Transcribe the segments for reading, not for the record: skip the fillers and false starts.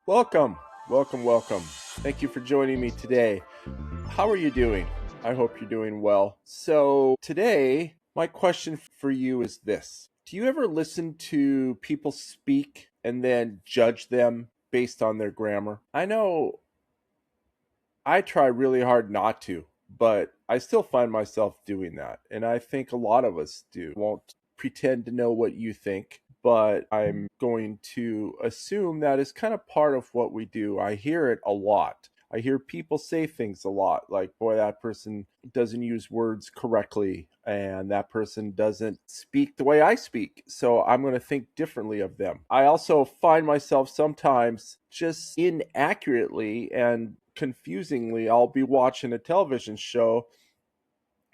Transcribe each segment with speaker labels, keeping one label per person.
Speaker 1: Welcome, welcome, welcome. Thank you for joining me today. How are you doing? I hope you're doing well. So, today, my question for you is this. Do you ever listen to people speak and then judge them based on their grammar? I know I try really hard not to, but I still find myself doing that. And I think a lot of us do. Won't pretend to know what you think, but I'm going to assume that is kind of part of what we do. I hear it a lot. I hear people say things a lot like, boy, that person doesn't use words correctly, and that person doesn't speak the way I speak. So I'm going to think differently of them. I also find myself sometimes just inaccurately and confusingly, I'll be watching a television show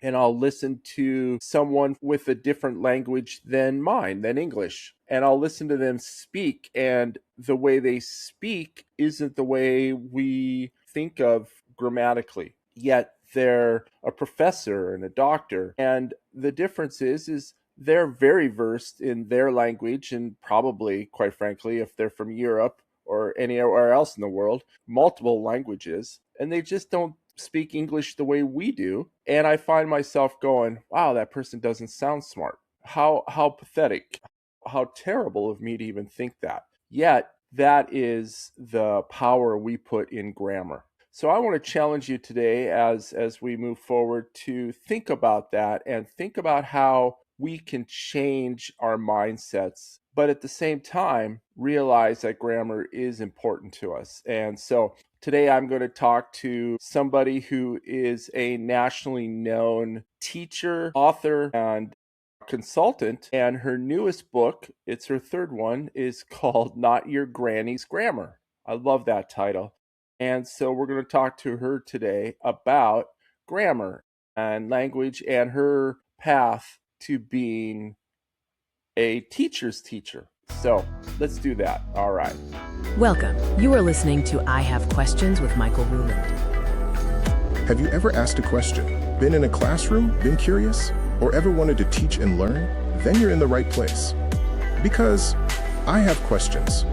Speaker 1: and I'll listen to someone with a different language than mine, than English. And I'll listen to them speak, and the way they speak isn't the way we think of grammatically. Yet they're a professor and a doctor. And the difference is they're very versed in their language, and probably, quite frankly, if they're from Europe or anywhere else in the world, multiple languages, and they just don't speak English the way we do. And I find myself going, wow, that person doesn't sound smart. How pathetic. How terrible of me to even think that. Yet that is the power we put in grammar. So I want to challenge you today as we move forward to think about that and think about how we can change our mindsets, but at the same time realize that grammar is important to us. And so today I'm going to talk to somebody who is a nationally known teacher, author, and consultant. And her newest book, it's her third one, is called Not Your Granny's Grammar. I love that title. And so we're going to talk to her today about grammar and language and her path to being a teacher's teacher. So let's do that. All right.
Speaker 2: Welcome. You are listening to I Have Questions with Michael Ruland.
Speaker 3: Have you ever asked a question, been in a classroom, been curious, or ever wanted to teach and learn? Then you're in the right place. Because I have questions.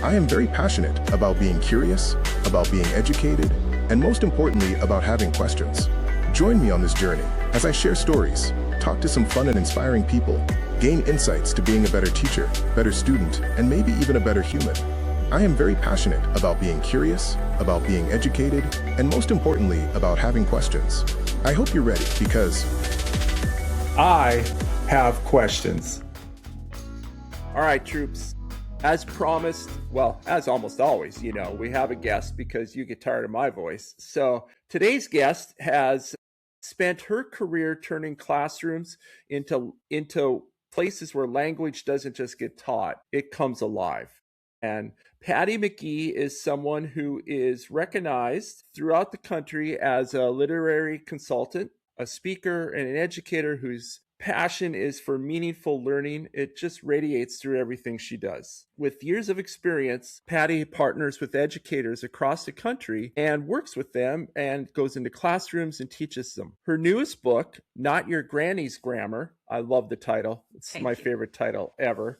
Speaker 3: I am very passionate about being curious, about being educated, and most importantly, about having questions. Join me on this journey as I share stories, talk to some fun and inspiring people, gain insights to being a better teacher, better student, and maybe even a better human. I am very passionate about being curious, about being educated, and most importantly, about having questions. I hope you're ready because
Speaker 1: I have questions. All right, troops. As promised, well, as almost always, we have a guest because you get tired of my voice. So today's guest has spent her career turning classrooms into places where language doesn't just get taught, it comes alive. And Patty McGee is someone who is recognized throughout the country as a literary consultant, a speaker, and an educator whose passion is for meaningful learning. It just radiates through everything she does. With years of experience, Patty partners with educators across the country and works with them and goes into classrooms and teaches them. Her newest book, Not Your Granny's Grammar, I love the title. It's my favorite title ever,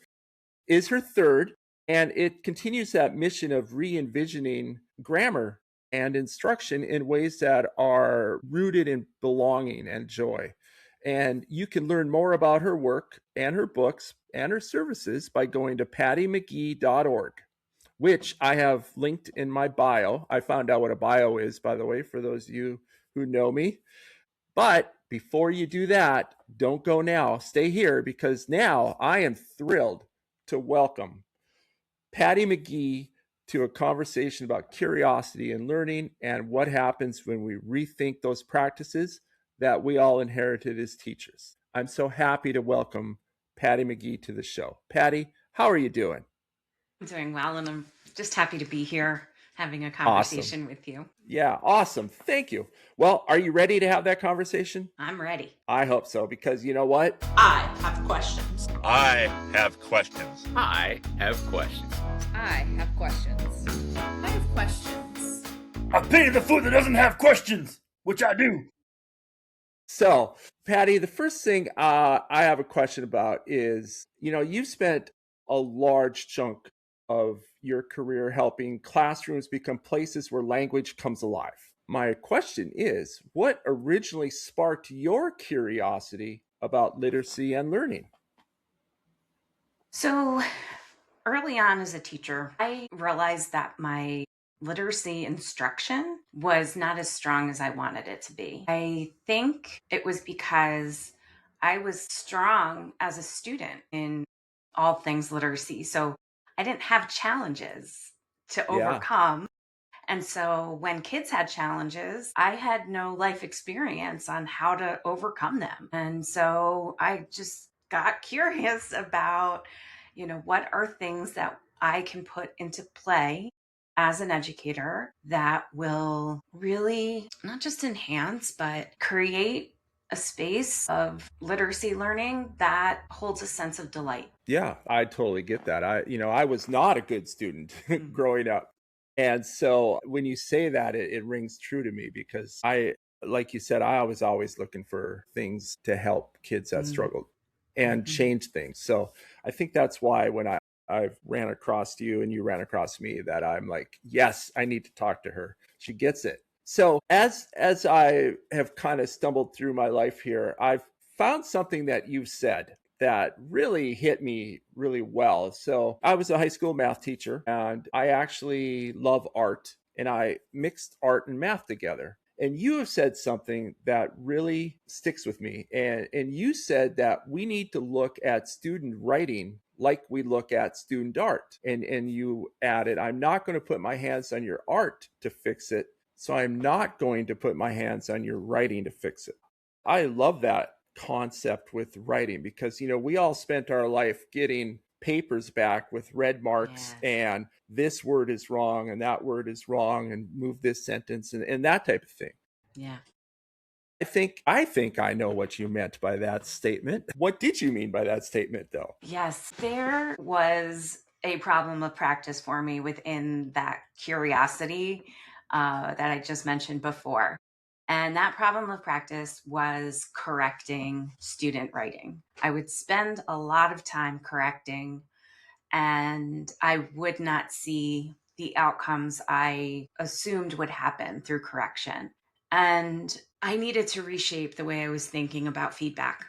Speaker 1: is her third, and it continues that mission of re-envisioning grammar and instruction in ways that are rooted in belonging and joy. And you can learn more about her work and her books and her services by going to pattymcgee.org, which I have linked in my bio. I found out what a bio is, by the way, for those of you who know me. But before you do that, don't go now. Stay here because now I am thrilled to welcome Patty McGee to a conversation about curiosity and learning and what happens when we rethink those practices that we all inherited as teachers. I'm so happy to welcome Patty McGee to the show. Patty, how are you doing?
Speaker 4: I'm doing well, and I'm just happy to be here having a conversation with you.
Speaker 1: Yeah, awesome. Thank you. Well, are you ready to have that conversation?
Speaker 4: I'm ready.
Speaker 1: I hope so, because you know what?
Speaker 5: I have questions.
Speaker 6: I have questions.
Speaker 7: I have questions.
Speaker 8: I have questions.
Speaker 5: I have questions.
Speaker 9: I pity the fool that doesn't have questions, which I do.
Speaker 1: So, Patty, the first thing I have a question about is, you've spent a large chunk of your career helping classrooms become places where language comes alive. My question is, what originally sparked your curiosity about literacy and learning?
Speaker 4: So early on as a teacher, I realized that my literacy instruction was not as strong as I wanted it to be. I think it was because I was strong as a student in all things literacy. So I didn't have challenges to
Speaker 1: Yeah.
Speaker 4: overcome. And so when kids had challenges, I had no life experience on how to overcome them. And so I just got curious about, what are things that I can put into play as an educator that will really not just enhance, but create a space of literacy learning that holds a sense of delight.
Speaker 1: Yeah, I totally get that. I was not a good student growing up. And so when you say that, it rings true to me because like you said, I was always looking for things to help kids that struggled and change things. So I think that's why when I ran across you and you ran across me, that I'm like, yes, I need to talk to her. She gets it. So as I have kind of stumbled through my life here, I've found something that you've said that really hit me really well. So I was a high school math teacher and I actually love art, and I mixed art and math together. And you have said something that really sticks with me. And you said that we need to look at student writing like we look at student art. And you added, I'm not going to put my hands on your art to fix it, so I'm not going to put my hands on your writing to fix it. I love that concept with writing because, we all spent our life getting papers back with red marks and this word is wrong and that word is wrong and move this sentence and that type of thing.
Speaker 4: Yeah.
Speaker 1: I think I know what you meant by that statement. What did you mean by that statement, though?
Speaker 4: Yes, there was a problem of practice for me within that curiosity that I just mentioned before. And that problem of practice was correcting student writing. I would spend a lot of time correcting, and I would not see the outcomes I assumed would happen through correction. And I needed to reshape the way I was thinking about feedback.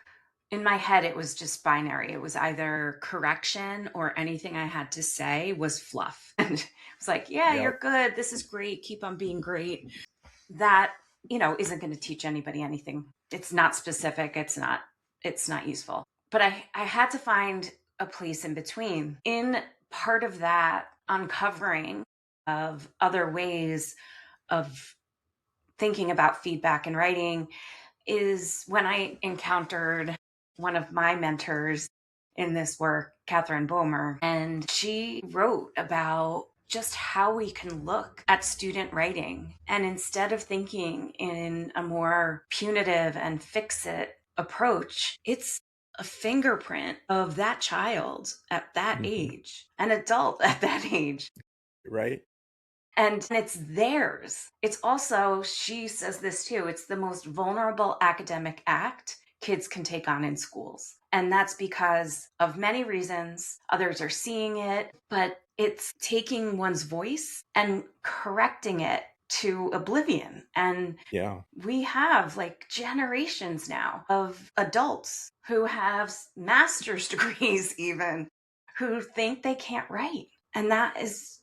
Speaker 4: In my head, it was just binary. It was either correction or anything I had to say was fluff. And it was like, yeah, you're good. This is great. Keep on being great. That isn't going to teach anybody anything. It's not specific. It's not useful. But I had to find a place in between. In part of that uncovering of other ways of thinking about feedback and writing is when I encountered one of my mentors in this work, Catherine Bomer, and she wrote about just how we can look at student writing. And instead of thinking in a more punitive and fix-it approach, it's a fingerprint of that child at that age, an adult at that age.
Speaker 1: Right.
Speaker 4: And it's theirs. It's also, she says this too, it's the most vulnerable academic act kids can take on in schools. And that's because of many reasons. Others are seeing it, but it's taking one's voice and correcting it to oblivion. And we have generations now of adults who have master's degrees even who think they can't write. And that is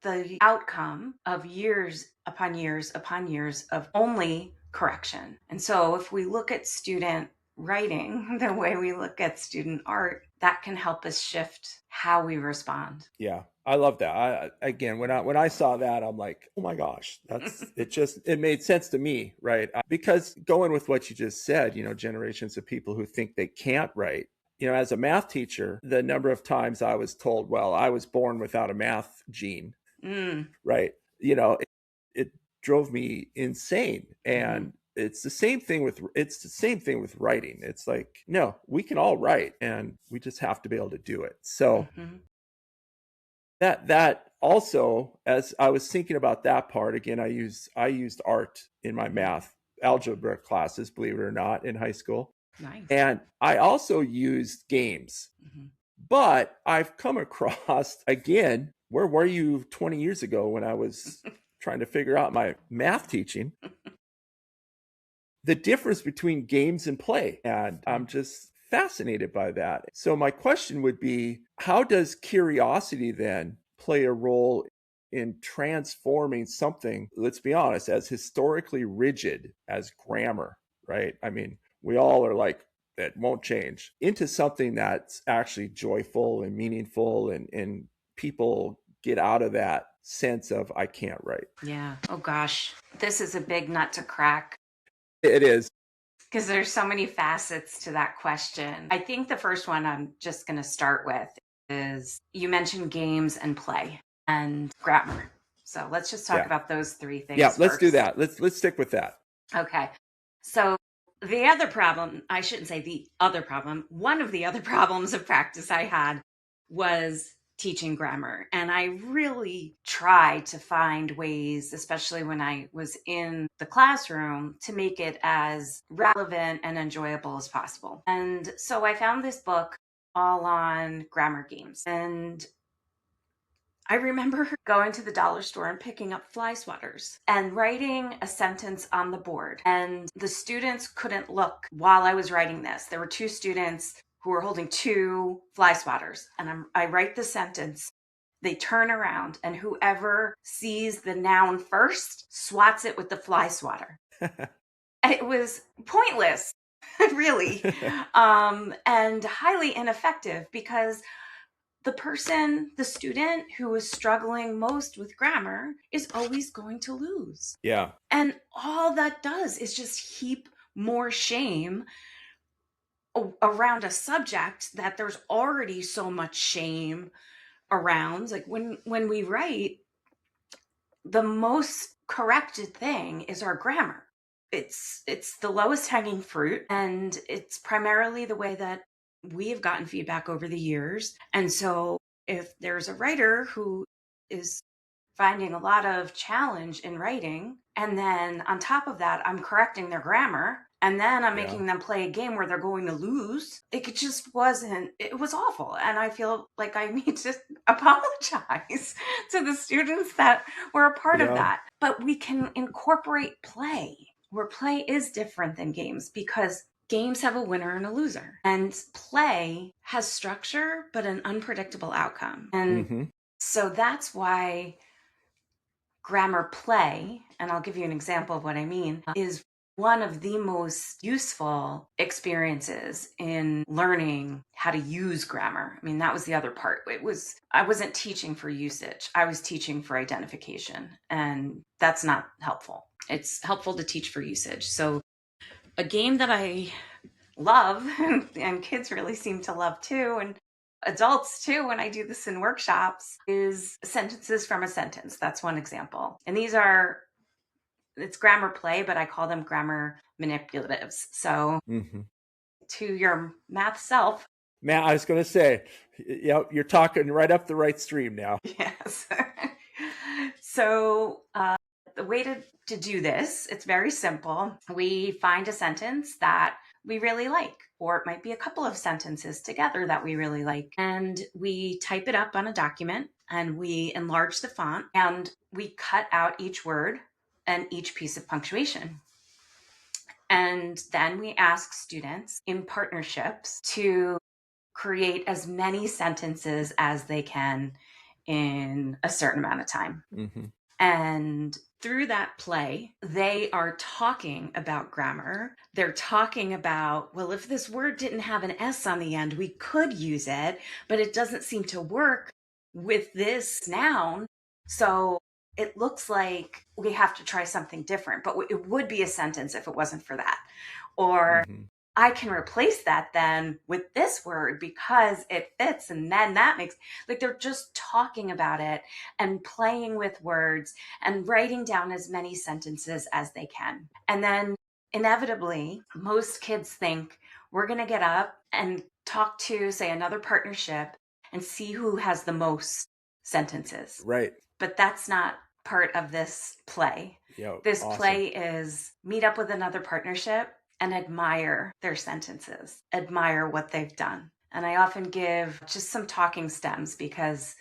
Speaker 4: the outcome of years upon years upon years of only correction. And so if we look at student writing the way we look at student art, that can help us shift how we respond.
Speaker 1: Yeah, I love that. When I saw that, I'm like, oh my gosh, it made sense to me, right? Because going with what you just said, generations of people who think they can't write. As a math teacher, the number of times I was told, well, I was born without a math gene, right? It drove me insane. And it's the same thing with writing. It's like, no, we can all write and we just have to be able to do it. So that also, as I was thinking about that part, again, I used art in my math algebra classes, believe it or not, in high school.
Speaker 4: Nice.
Speaker 1: And I also used games. But I've come across, again, where were you 20 years ago when I was trying to figure out my math teaching? The difference between games and play. And I'm just fascinated by that. So my question would be, how does curiosity then play a role in transforming something, let's be honest, as historically rigid as grammar, right? I mean, we all are like, that won't change, into something that's actually joyful and meaningful, and people get out of that sense of, I can't write.
Speaker 4: Yeah. Oh gosh. This is a big nut to crack
Speaker 1: It is.
Speaker 4: because there's so many facets to that question. I think the first one I'm just going to start with is you mentioned games and play and grammar. So let's just talk about those three things.
Speaker 1: Yeah, let's
Speaker 4: first.
Speaker 1: do that. Let's stick with that.
Speaker 4: Okay. So the other problem, I shouldn't say the other problem, one of the other problems of practice I had was teaching grammar. And I really tried to find ways, especially when I was in the classroom, to make it as relevant and enjoyable as possible. And so I found this book all on grammar games. And I remember going to the dollar store and picking up fly swatters and writing a sentence on the board. And the students couldn't look while I was writing this. There were two students who were holding two fly swatters. And I write the sentence. They turn around, and whoever sees the noun first swats it with the fly swatter. It was pointless, really, and highly ineffective, because the student who is struggling most with grammar is always going to lose.
Speaker 1: Yeah.
Speaker 4: And all that does is just heap more shame around a subject that there's already so much shame around. Like when we write, the most corrected thing is our grammar. It's the lowest hanging fruit, and it's primarily the way that we have gotten feedback over the years. And so if there's a writer who is finding a lot of challenge in writing, and then on top of that, I'm correcting their grammar, and then I'm making them play a game where they're going to lose, it was awful. And I feel like I need to apologize to the students that were a part of that. But we can incorporate play, where play is different than games, because games have a winner and a loser, and play has structure, but an unpredictable outcome. And so that's why grammar play, and I'll give you an example of what I mean, is one of the most useful experiences in learning how to use grammar. I mean, that was the other part. I wasn't teaching for usage. I was teaching for identification, and that's not helpful. It's helpful to teach for usage. So a game that I love, and kids really seem to love too, and adults too, when I do this in workshops, is sentences from a sentence. That's one example. And it's grammar play, but I call them grammar manipulatives. So to your math self.
Speaker 1: Matt, I was going to say, you're talking right up the right stream now.
Speaker 4: Yes. So the way to do this, it's very simple. We find a sentence that we really like, or it might be a couple of sentences together that we really like. And we type it up on a document, and we enlarge the font, and we cut out each word and each piece of punctuation. And then we ask students in partnerships to create as many sentences as they can in a certain amount of time. And through that play, they are talking about grammar. They're talking about, well, if this word didn't have an S on the end, we could use it, but it doesn't seem to work with this noun. So it looks like we have to try something different, but it would be a sentence if it wasn't for that. Or I can replace that then with this word because it fits. And then that makes, like, they're just talking about it and playing with words and writing down as many sentences as they can. And then inevitably, most kids think we're going to get up and talk to, say, another partnership and see who has the most sentences.
Speaker 1: Right.
Speaker 4: But that's not part of this play. This play is meet up with another partnership and admire their sentences, admire what they've done. And I often give just some talking stems because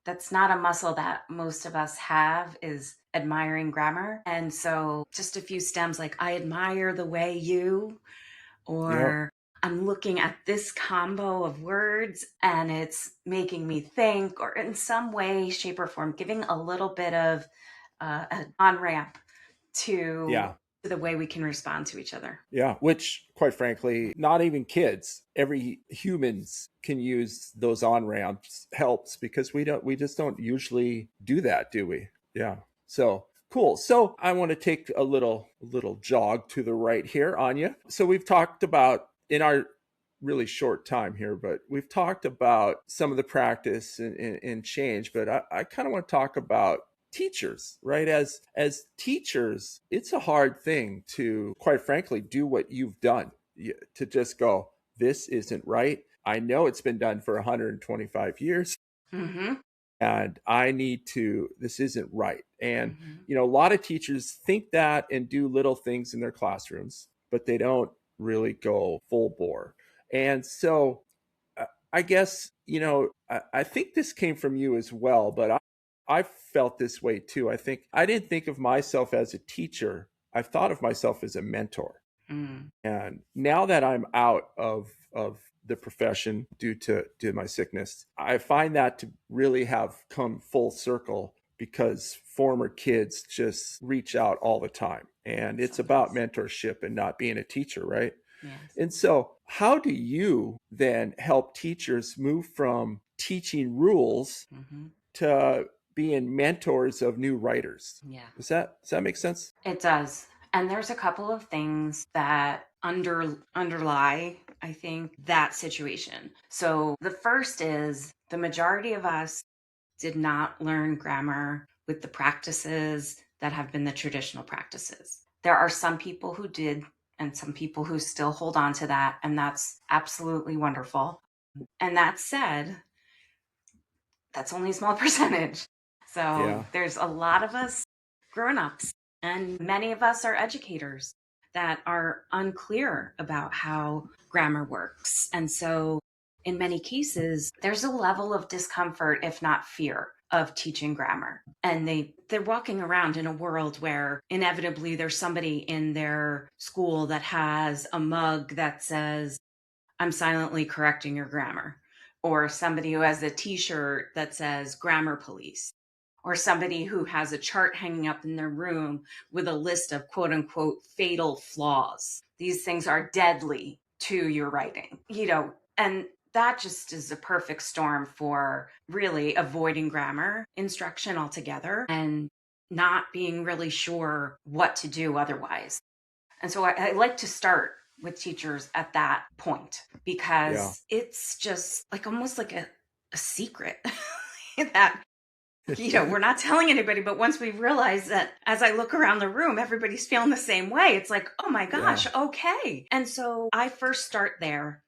Speaker 4: that's not a muscle that most of us have, is admiring grammar. And so just a few stems like, I admire the way you, or I'm looking at this combo of words and it's making me think, or in some way, shape, or form, giving a little bit of an on-ramp to the way we can respond to each other.
Speaker 1: Yeah, which quite frankly, not even kids, every humans can use those on-ramps, helps, because we just don't usually do that, do we? Yeah. So cool. So I want to take a little jog to the right here, Anya. So we've talked about, in our really short time here, but we've talked about some of the practice and change, but I kind of want to talk about teachers, right? As teachers, it's a hard thing to, quite frankly, do what you've done, to just go, this isn't right. I know it's been done for 125 years.
Speaker 4: Mm-hmm.
Speaker 1: And I need to, this isn't right. And, you know, a lot of teachers think that and do little things in their classrooms, but they don't really go full bore. And so I guess, you know, I think this came from you as well, but I felt this way too. I think I didn't think of myself as a teacher. I've thought of myself as a mentor. And now that I'm out of the profession due to my sickness, I find that to really have come full circle, because former kids just reach out all the time. And it's about mentorship and not being a teacher, right?
Speaker 4: Yes.
Speaker 1: And so how do you then help teachers move from teaching rules to being mentors of new writers?
Speaker 4: Yeah.
Speaker 1: Does that make sense?
Speaker 4: It does. And there's a couple of things that underlie, I think, that situation. So the first is, the majority of us did not learn grammar with the practices that have been the traditional practices. There are some people who did, and some people who still hold on to that, and that's absolutely wonderful. And that said, that's only a small percentage. So there's a lot of us grown-ups, and many of us are educators that are unclear about how grammar works. And so in many cases, there's a level of discomfort, if not fear, of teaching grammar. And they're walking around in a world where inevitably there's somebody in their school that has a mug that says, I'm silently correcting your grammar, or somebody who has a t-shirt that says grammar police, or somebody who has a chart hanging up in their room with a list of quote unquote fatal flaws. These things are deadly to your writing, you know, and that just is a perfect storm for really avoiding grammar instruction altogether and not being really sure what to do otherwise. And so I like to start with teachers at that point, because it's just like almost like a secret that, you know, we're not telling anybody. But once we realize that, as I look around the room, everybody's feeling the same way, it's like, oh my gosh, okay. And so I first start there.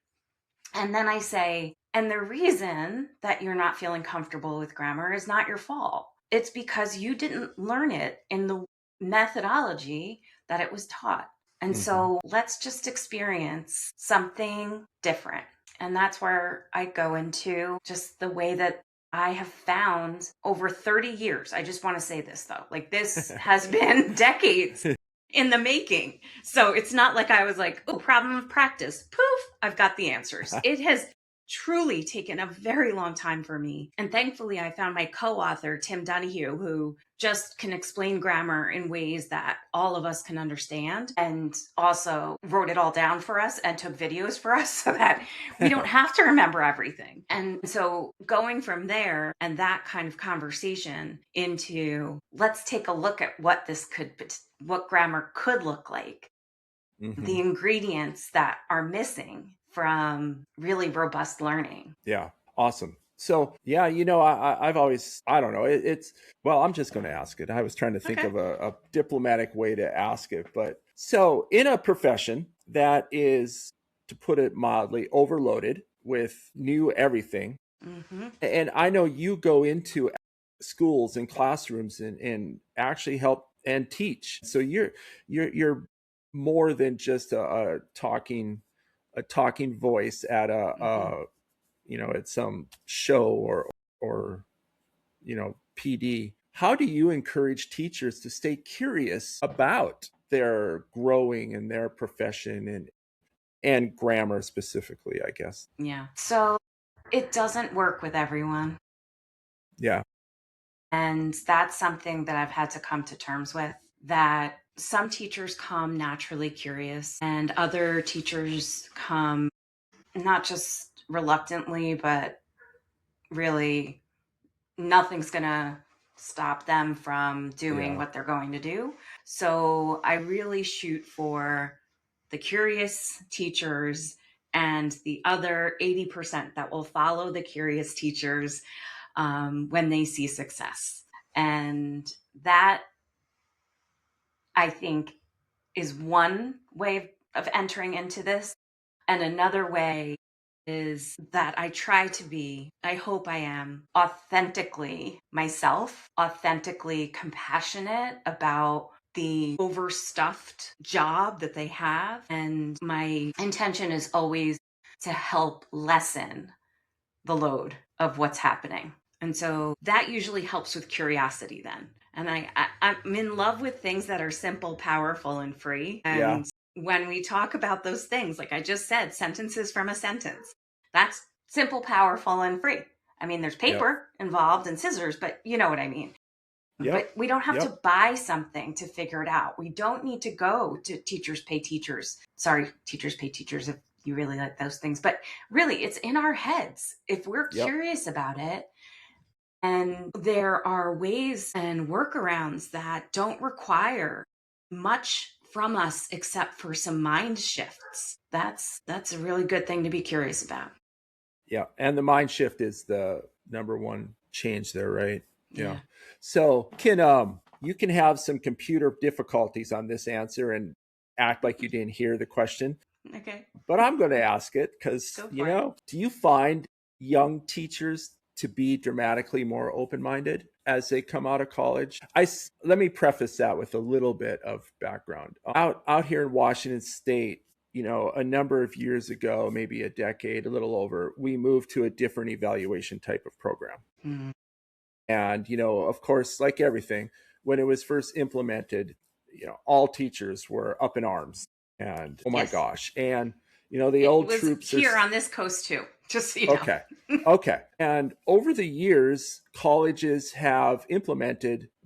Speaker 4: And then I say, and the reason that you're not feeling comfortable with grammar is not your fault. It's because you didn't learn it in the methodology that it was taught. And so let's just experience something different. And that's where I go into just the way that I have found over 30 years. I just want to say this though, like this has been decades in the making. So it's not like I was like, oh, problem of practice. Poof, I've got the answers. It has truly taken a very long time for me. And thankfully, I found my co-author, Tim Donahue, who just can explain grammar in ways that all of us can understand, and also wrote it all down for us and took videos for us so that we don't have to remember everything. And so going from there and that kind of conversation into, let's take a look at what what grammar could look like, the ingredients that are missing from really robust learning.
Speaker 1: Yeah. Awesome. So, yeah, you know, I've always, I don't know, well, I'm just going to ask it. I was trying to think of a diplomatic way to ask it. But so in a profession that is, to put it mildly, overloaded with new everything. And I know you go into schools and classrooms and actually help and teach. So you're more than just a talking voice at at some show or PD. How do you encourage teachers to stay curious about their growing in their profession and grammar specifically, I guess?
Speaker 4: Yeah. So it doesn't work with everyone.
Speaker 1: Yeah.
Speaker 4: And that's something that I've had to come to terms with, that some teachers come naturally curious and other teachers come not just reluctantly, but really nothing's going to stop them from doing what they're going to do. So I really shoot for the curious teachers and the other 80% that will follow the curious teachers when they see success. And that, I think, is one way of entering into this. And another way is that I try to be, I hope I am, authentically myself, authentically compassionate about the overstuffed job that they have. And my intention is always to help lessen the load of what's happening. And so that usually helps with curiosity then. And I'm in love with things that are simple, powerful, and free. And when we talk about those things, like I just said, sentences from a sentence, that's simple, powerful, and free. I mean, there's paper involved and scissors, but you know what I mean. But we don't have to buy something to figure it out. We don't need to go to Teachers Pay Teachers. Sorry, Teachers Pay Teachers, if you really like those things. But really, it's in our heads. If we're curious about it, and there are ways and workarounds that don't require much from us except for some mind shifts. That's a really good thing to be curious about.
Speaker 1: Yeah. And the mind shift is the number one change there, right? Yeah. So you can have some computer difficulties on this answer and act like you didn't hear the question.
Speaker 4: Okay.
Speaker 1: But I'm going to ask it because, do you find young teachers to be dramatically more open-minded as they come out of college? Let me preface that with a little bit of background. Out here in Washington State, a number of years ago, maybe a decade, a little over, we moved to a different evaluation type of program. Mm-hmm. And, of course, like everything, when it was first implemented, all teachers were up in arms and, oh my gosh. And, the old troops
Speaker 4: here on this coast too, just so you know.
Speaker 1: Okay. And over the years, colleges have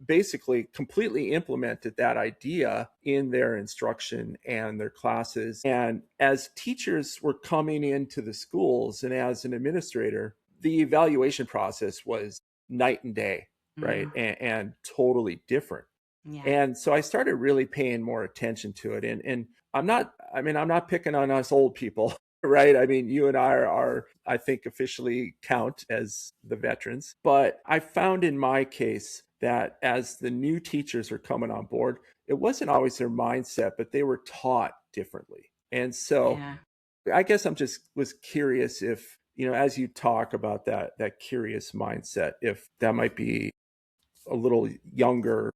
Speaker 1: basically completely implemented that idea in their instruction and their classes. And as teachers were coming into the schools and as an administrator, the evaluation process was night and day, right? And totally different. Yeah. And so I started really paying more attention to it. And I'm not picking on us old people, right? I mean, you and I are, I think, officially count as the veterans. But I found in my case that as the new teachers are coming on board, it wasn't always their mindset, but they were taught differently. And so I guess was curious if, as you talk about that curious mindset, if that might be a little younger,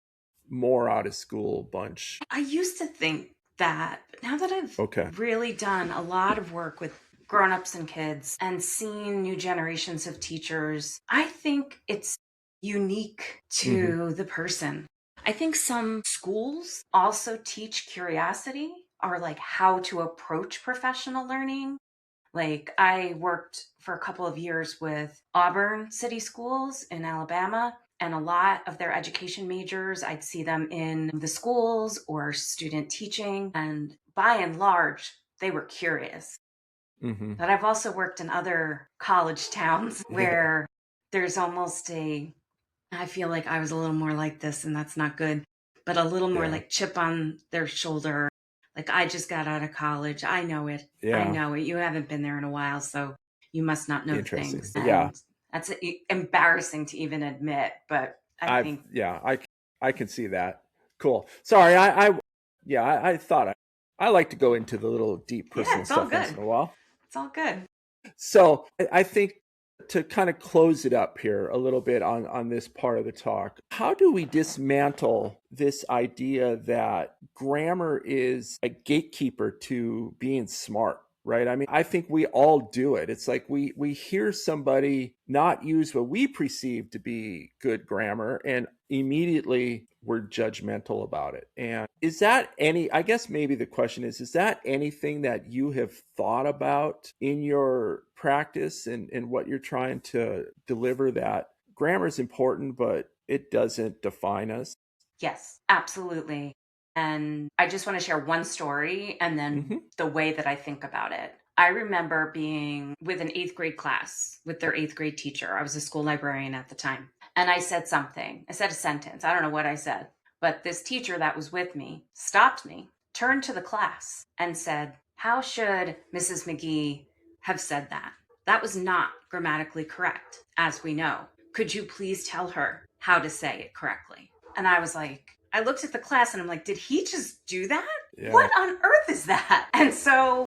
Speaker 1: more out of school bunch.
Speaker 4: I used to think that, but now that I've really done a lot of work with grown-ups and kids and seen new generations of teachers, I think it's unique to the person. I think some schools also teach curiosity or like how to approach professional learning. Like I worked for a couple of years with Auburn City Schools in Alabama, and a lot of their education majors, I'd see them in the schools or student teaching. And by and large, they were curious. Mm-hmm. But I've also worked in other college towns where there's almost I feel like I was a little more like this, and that's not good, but a little more like chip on their shoulder. Like, I just got out of college. I know it. I know it. You haven't been there in a while, so you must not know things. And that's embarrassing to even admit, but I think.
Speaker 1: Yeah, I can see that. Cool. Sorry, I thought I like to go into the little deep personal stuff once in a while.
Speaker 4: It's all good.
Speaker 1: So I think to kind of close it up here a little bit on this part of the talk, how do we dismantle this idea that grammar is a gatekeeper to being smart? right? I mean, I think we all do it. It's like we hear somebody not use what we perceive to be good grammar, and immediately we're judgmental about it. And is that I guess maybe the question is that anything that you have thought about in your practice and what you're trying to deliver, that grammar is important, but it doesn't define us?
Speaker 4: Yes, absolutely. And I just want to share one story and then the way that I think about it. I remember being with an 8th grade class with their 8th grade teacher. I was a school librarian at the time. And I said something. I said a sentence. I don't know what I said. But this teacher that was with me stopped me, turned to the class and said, "How should Mrs. McGee have said that? That was not grammatically correct, as we know. Could you please tell her how to say it correctly?" And I was like, I looked at the class and I'm like, did he just do that?
Speaker 1: Yeah.
Speaker 4: What on earth is that? And so,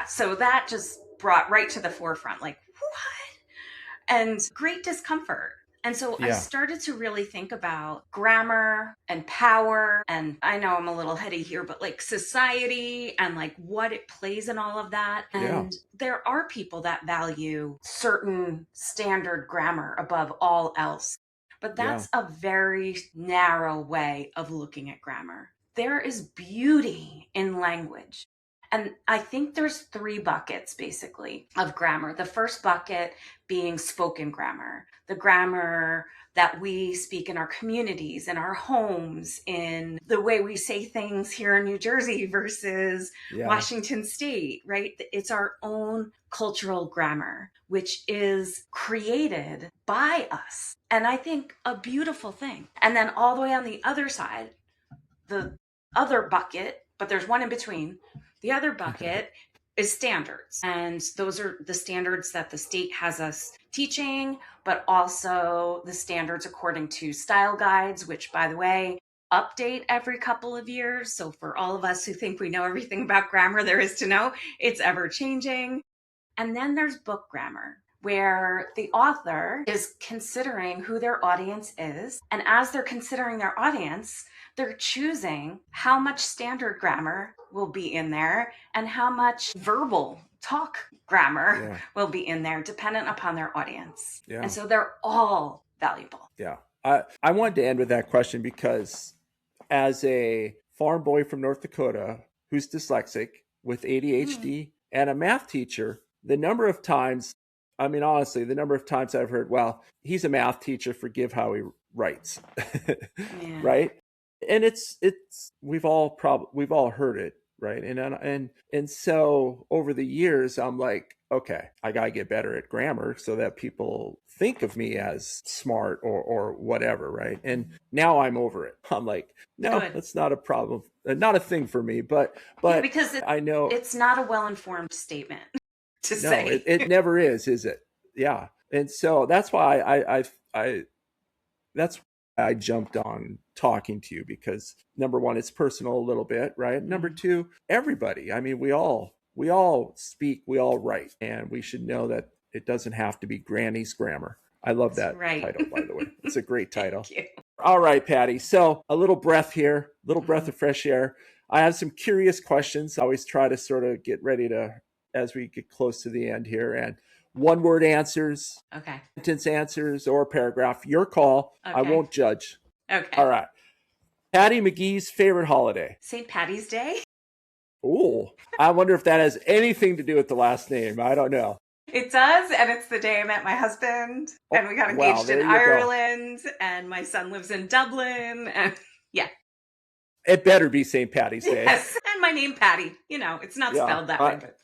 Speaker 4: so that just brought right to the forefront, like, what? And great discomfort. And so I started to really think about grammar and power. And I know I'm a little heady here, but like society and like what it plays in all of that. And there are people that value certain standard grammar above all else. But that's a very narrow way of looking at grammar. There is beauty in language. And I think there's 3 buckets, basically, of grammar. The first bucket being spoken grammar, the grammar that we speak in our communities, in our homes, in the way we say things here in New Jersey versus Washington State, right? It's our own cultural grammar, which is created by us. And I think a beautiful thing. And then all the way on the other side, the other bucket, but there's one in between, the other bucket is standards. And those are the standards that the state has us teaching, but also the standards according to style guides, which, by the way, update every couple of years. So for all of us who think we know everything about grammar there is to know, it's ever changing. And then there's book grammar, where the author is considering who their audience is. And as they're considering their audience, they're choosing how much standard grammar will be in there and how much verbal talk grammar will be in there, dependent upon their audience. And so they're all valuable.
Speaker 1: I wanted to end with that question because as a farm boy from North Dakota who's dyslexic with ADHD and a math teacher, the number of times, I mean, honestly, the number of times I've heard, well, he's a math teacher, forgive how he writes, right? And it's we've all heard it, right? And so over the years, I'm like, okay, I gotta get better at grammar so that people think of me as smart or whatever, right? And now I'm over it. I'm like, no, that's not a problem, not a thing for me. But
Speaker 4: because
Speaker 1: I know
Speaker 4: it's not a well-informed statement to say.
Speaker 1: No, it never is it? Yeah, and so that's why I jumped on talking to you, because number one, it's personal a little bit, right? Number two, everybody. I mean, we all speak, we all write, and we should know that it doesn't have to be Granny's Grammar. I love that title, by the way. It's a great title.
Speaker 4: Thank you.
Speaker 1: All right, Patty. So a little breath here, a little breath of fresh air. I have some curious questions. I always try to sort of get ready to, as we get close to the end here, and one-word answers, sentence answers, or paragraph. Your call. I won't judge.
Speaker 4: Okay.
Speaker 1: All right. Patty McGee's favorite holiday?
Speaker 4: St. Patty's Day.
Speaker 1: Oh, I wonder if that has anything to do with the last name. I don't know.
Speaker 4: It does, and it's the day I met my husband, and we got engaged in Ireland, and my son lives in Dublin, and
Speaker 1: It better be St. Patty's Day.
Speaker 4: Yes, and my name Patty. You know, it's not spelled that way, but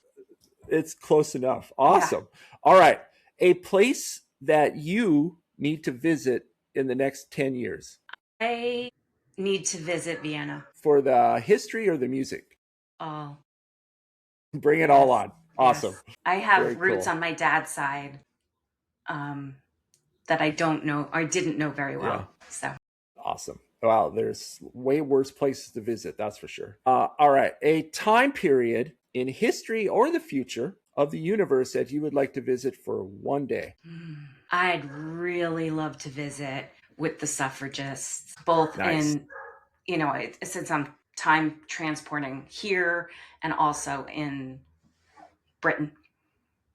Speaker 1: it's close enough. Awesome. All right. A place that you need to visit in the next 10 years.
Speaker 4: I need to visit Vienna.
Speaker 1: For the history or the music?
Speaker 4: All.
Speaker 1: Bring it all on. Awesome.
Speaker 4: Yes. I have
Speaker 1: Very
Speaker 4: roots
Speaker 1: cool.
Speaker 4: on my dad's side that I didn't know very well. So
Speaker 1: awesome. Wow, there's way worse places to visit, that's for sure. All right. A time period in history or the future of the universe that you would like to visit for one day.
Speaker 4: I'd really love to visit with the suffragists, both in, since I'm time transporting here and also in Britain.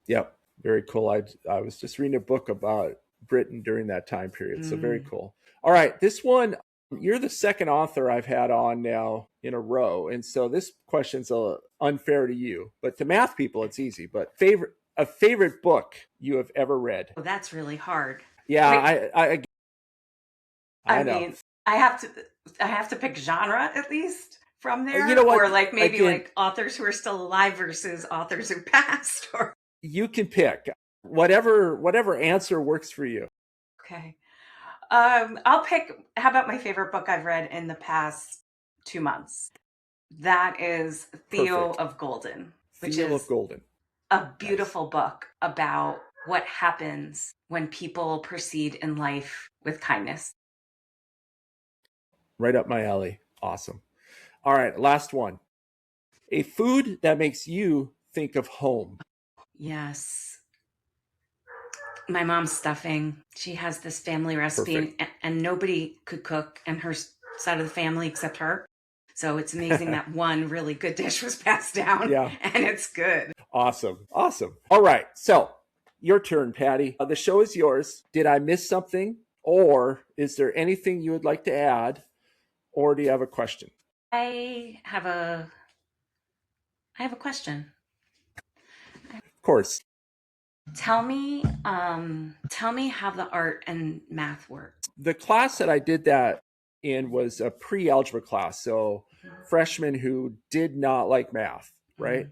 Speaker 1: Yep. Very cool. I was just reading a book about Britain during that time period. So very cool. All right. This one, you're the second author I've had on now in a row. And so this question's unfair to you, but to math people, it's easy. But a favorite book you have ever read?
Speaker 4: Oh, that's really hard.
Speaker 1: Yeah. I know.
Speaker 4: mean, I have to pick genre at least from there.
Speaker 1: You know what?
Speaker 4: Or like maybe
Speaker 1: Again,
Speaker 4: like authors who are still alive versus authors who passed. Or
Speaker 1: you can pick whatever answer works for you.
Speaker 4: okay. I'll pick, how about my favorite book I've read in the past 2 months? That is Theo
Speaker 1: Perfect.
Speaker 4: of Golden, which
Speaker 1: Theo
Speaker 4: is
Speaker 1: of Golden.
Speaker 4: a beautiful book about what happens when people proceed in life with kindness.
Speaker 1: Right up my alley. Awesome. All right, last one. A food that makes you think of home.
Speaker 4: Yes. My mom's stuffing. She has this family recipe, and nobody could cook in her side of the family except her. So it's amazing that one really good dish was passed down.
Speaker 1: Yeah.
Speaker 4: And it's good.
Speaker 1: Awesome. All right, so your turn, Patty. The show is yours. Did I miss something? Or is there anything you would like to add? Or do you have a question?
Speaker 4: I have a question.
Speaker 1: Of course.
Speaker 4: Tell me how the art and math work.
Speaker 1: The class that I did that in was a pre-algebra class. So freshmen who did not like math, right?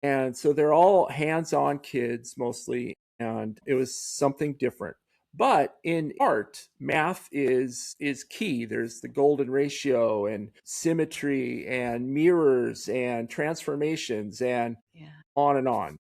Speaker 1: And so they're all hands-on kids mostly, and it was something different. But in art, math is key. There's the golden ratio and symmetry and mirrors and transformations and on and on.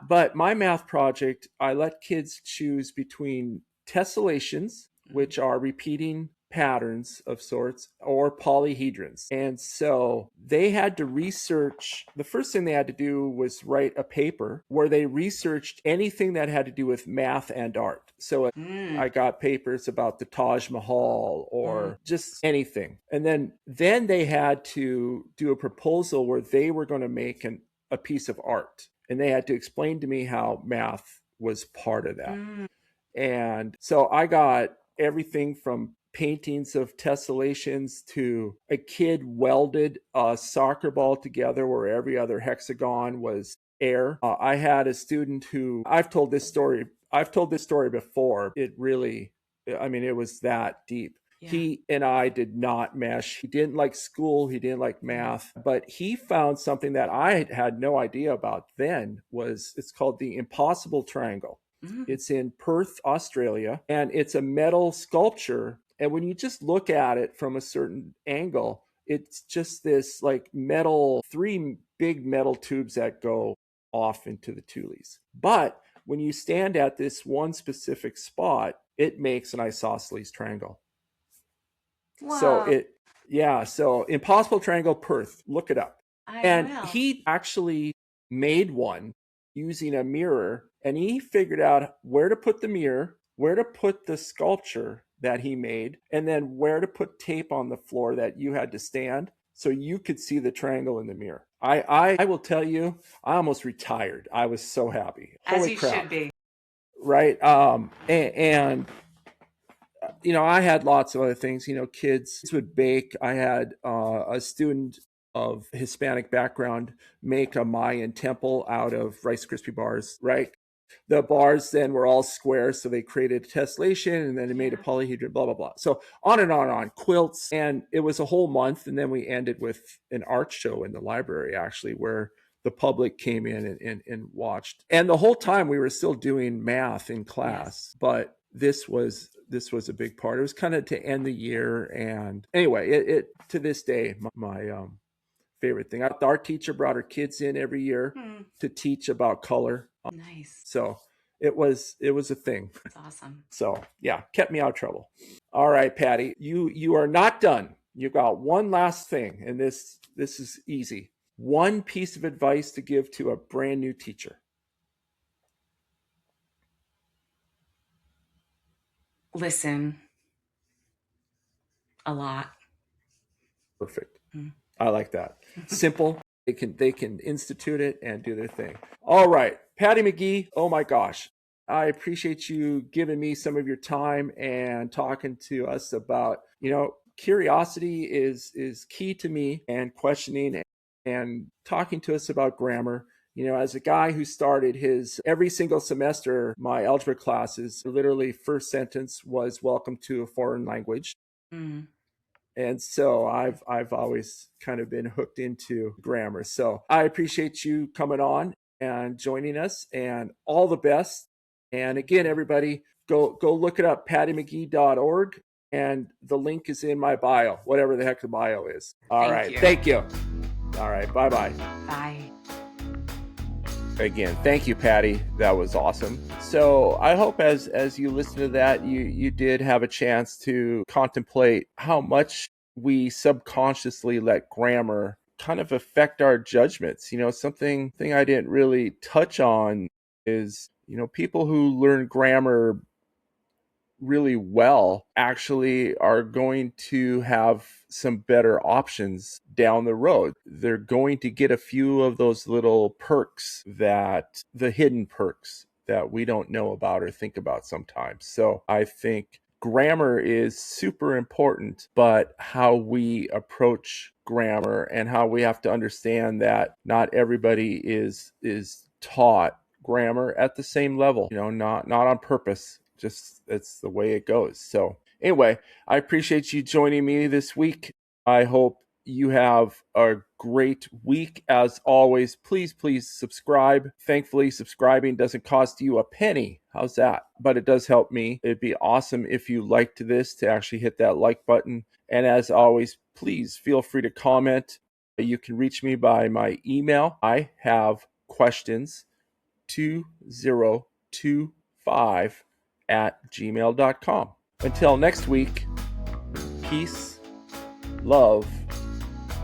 Speaker 1: But my math project, I let kids choose between tessellations, which are repeating patterns of sorts, or polyhedrons. And so they had to research. The first thing they had to do was write a paper where they researched anything that had to do with math and art. So I got papers about the Taj Mahal or just anything. And then they had to do a proposal where they were going to make a piece of art. And they had to explain to me how math was part of that. And so I got everything from paintings of tessellations to a kid welded a soccer ball together where every other hexagon was air. I had a student who, I've told this story before. It really, it was that deep. Yeah. He and I did not mesh. He didn't like school. He didn't like math, but he found something that I had no idea about then. It's called the impossible triangle. It's in Perth, Australia, and it's a metal sculpture. And when you just look at it from a certain angle, it's just this like three big metal tubes that go off into the tules. But when you stand at this one specific spot, it makes an isosceles triangle.
Speaker 4: Wow.
Speaker 1: So impossible triangle, Perth, look it up.
Speaker 4: I will.
Speaker 1: He actually made one using a mirror, and he figured out where to put the mirror, where to put the sculpture that he made, and then where to put tape on the floor that you had to stand so you could see the triangle in the mirror. I will tell you, I almost retired. I was so happy. Holy crap.
Speaker 4: Should be.
Speaker 1: Right. And I had lots of other things. Kids would bake. I had a student of Hispanic background make a Mayan temple out of Rice Krispie bars, right? The bars then were all square, so they created a tessellation, and then they made a polyhedron, blah, blah, blah. So on and on and on, quilts. And it was a whole month, and then we ended with an art show in the library, actually, where the public came in and watched. And the whole time we were still doing math in class, but this was a big part. It was kind of to end the year. And anyway, it to this day, my favorite thing. The art teacher brought her kids in every year to teach about color.
Speaker 4: Nice.
Speaker 1: So it was a thing.
Speaker 4: That's awesome.
Speaker 1: So yeah, kept me out of trouble. All right, Patty, you are not done. You've got one last thing, and this is easy. One piece of advice to give to a brand new teacher.
Speaker 4: Listen a lot.
Speaker 1: Perfect. I like that. Simple. they can institute it and do their thing. All right, Patty McGee. Oh my gosh, I appreciate you giving me some of your time and talking to us about, curiosity is key to me, and questioning and talking to us about grammar. As a guy who started every single semester, my algebra classes, literally first sentence was welcome to a foreign language.
Speaker 4: Mm.
Speaker 1: And so I've always kind of been hooked into grammar. So I appreciate you coming on and joining us, and all the best. And again, everybody, go look it up, pattymcgee.org. And the link is in my bio, whatever the heck the bio is. All right. Thank you. All right. Bye-bye.
Speaker 4: Bye.
Speaker 1: Again, thank you, Patty. That was awesome. So I hope as you listen to that, you did have a chance to contemplate how much we subconsciously let grammar kind of affect our judgments. Something I didn't really touch on is, people who learn grammar really well actually are going to have some better options down the road. They're going to get a few of those little perks, the hidden perks that we don't know about or think about sometimes. So I think grammar is super important, but how we approach grammar and how we have to understand that not everybody is taught grammar at the same level, not on purpose. Just it's the way it goes. So anyway, I appreciate you joining me this week. I hope you have a great week. As always, please subscribe. Thankfully, subscribing doesn't cost you a penny. How's that? But it does help me. It'd be awesome if you liked this to actually hit that like button. And as always, please feel free to comment. You can reach me by my email. I have questions 2025@gmail.com. Until next week, peace, love,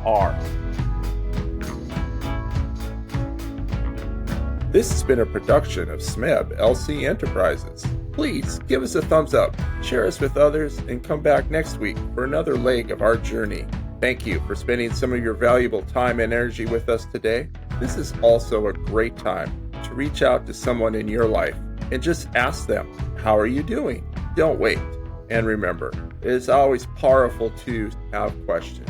Speaker 1: R. This has been a production of SMEB LC Enterprises. Please give us a thumbs up, share us with others, and come back next week for another leg of our journey. Thank you for spending some of your valuable time and energy with us today. This is also a great time to reach out to someone in your life and just ask them, how are you doing? Don't wait. And remember, it is always powerful to have questions.